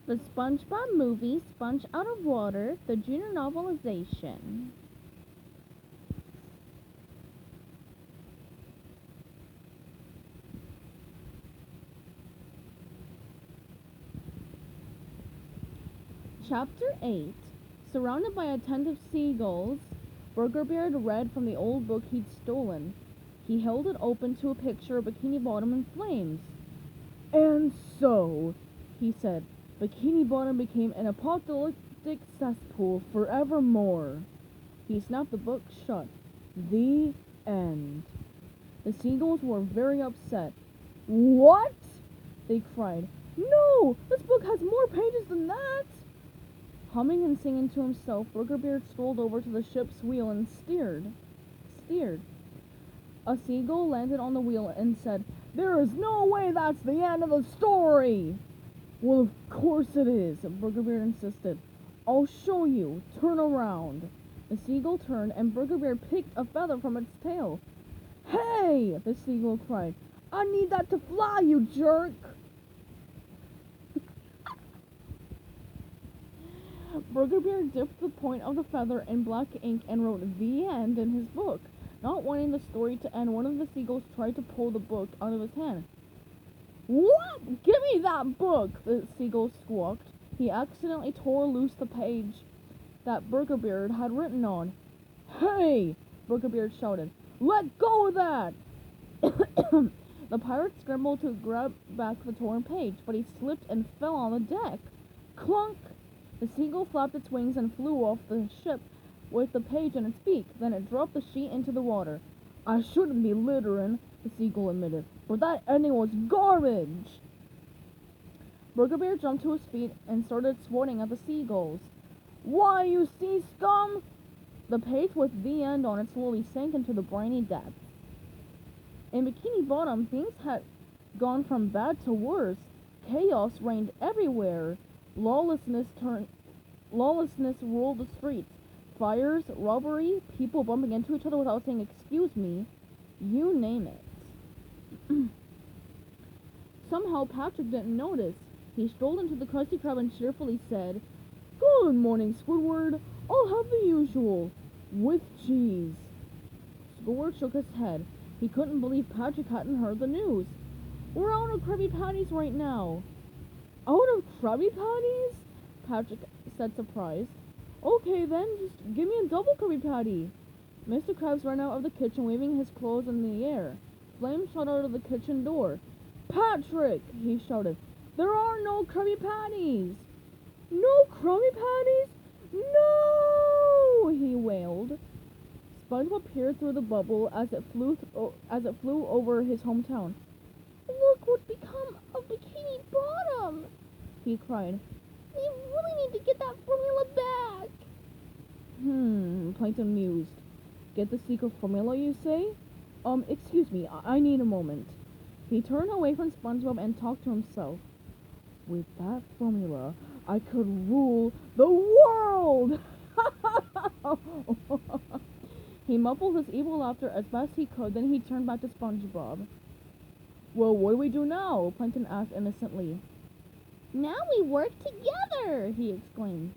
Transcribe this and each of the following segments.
The SpongeBob movie, Sponge Out of Water, the junior novelization. Chapter 8. Surrounded by attentive seagulls, Burger Beard read from the old book he'd stolen. He held it open to a picture of Bikini Bottom in flames. "And so," he said, "Bikini Bottom became an apocalyptic cesspool forevermore." He snapped the book shut. The end. The seagulls were very upset. "What?" they cried. "No! This book has more pages than that!" Humming and singing to himself, Burger Beard strolled over to the ship's wheel and steered. A seagull landed on the wheel and said, "There is no way that's the end of the story!" "Well, of course it is," Burger Beard insisted. "I'll show you. Turn around." The seagull turned, and Burger Beard picked a feather from its tail. "Hey!" the seagull cried. "I need that to fly, you jerk!" Burger Beard dipped the point of the feather in black ink and wrote "The End" in his book. Not wanting the story to end, one of the seagulls tried to pull the book out of his hand. "What? Give me that book!" the seagull squawked. He accidentally tore loose the page that Burger Beard had written on. "Hey!" Burger Beard shouted. "Let go of that!" The pirate scrambled to grab back the torn page, but he slipped and fell on the deck. Clunk! The seagull flapped its wings and flew off the ship with the page in its beak. Then it dropped the sheet into the water. "I shouldn't be littering," the seagull admitted, "but that ending was garbage." Burger Bear jumped to his feet and started swatting at the seagulls. "Why, you sea scum!" The page with "The End" on it slowly sank into the briny depths. In Bikini Bottom, things had gone from bad to worse. Chaos reigned everywhere. Lawlessness ruled the streets. Fires, robbery, people bumping into each other without saying "excuse me," you name it. Somehow Patrick didn't notice. He strolled into the Krusty Krab and cheerfully said, "Good morning, Squidward. I'll have the usual, with cheese." Squidward shook his head. He couldn't believe Patrick hadn't heard the news. "We're out of Krabby Patties right now." "Out of Krabby Patties?" Patrick said, surprised. "Okay then, just give me a double Krabby Patty." Mr. Krabs ran out of the kitchen, waving his claws in the air. Flames shot out of the kitchen door. "Patrick!" he shouted. "There are no Krabby Patties!" "No Krabby Patties? No!" he wailed. SpongeBob peered through the bubble as it flew over his hometown. "Look what's become of Bikini Bottom!" he cried. "We really need to get that formula back." Plankton mused. "Get the secret formula, you say? Excuse me, I need a moment." He turned away from SpongeBob and talked to himself. "With that formula, I could rule the world!" He muffled his evil laughter as best he could, then he turned back to SpongeBob. "Well, what do we do now?" Plankton asked innocently. "Now we work together!" he exclaimed.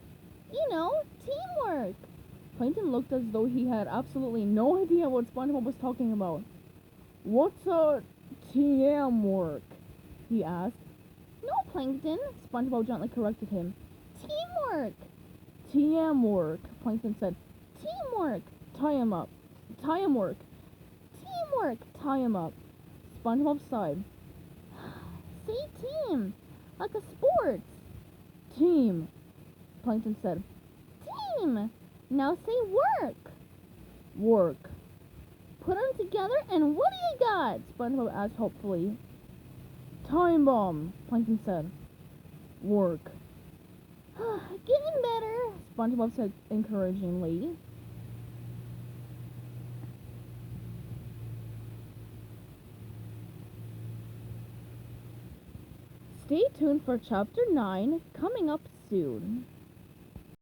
"You know, teamwork!" Plankton looked as though he had absolutely no idea what SpongeBob was talking about. "What's a teamwork?" he asked. "No, Plankton," SpongeBob gently corrected him. "Teamwork!" "Teamwork," Plankton said. "Teamwork! Tie him up. Tie him work. Teamwork! Tie him up." SpongeBob sighed. "Say team, like a sport." "Team," Plankton said. "Team! Now say work." "Work." "Put them together and what do you got?" SpongeBob asked hopefully. "Time bomb," Plankton said. "Work." "Getting better," SpongeBob said encouragingly. Stay tuned for Chapter 9, coming up soon.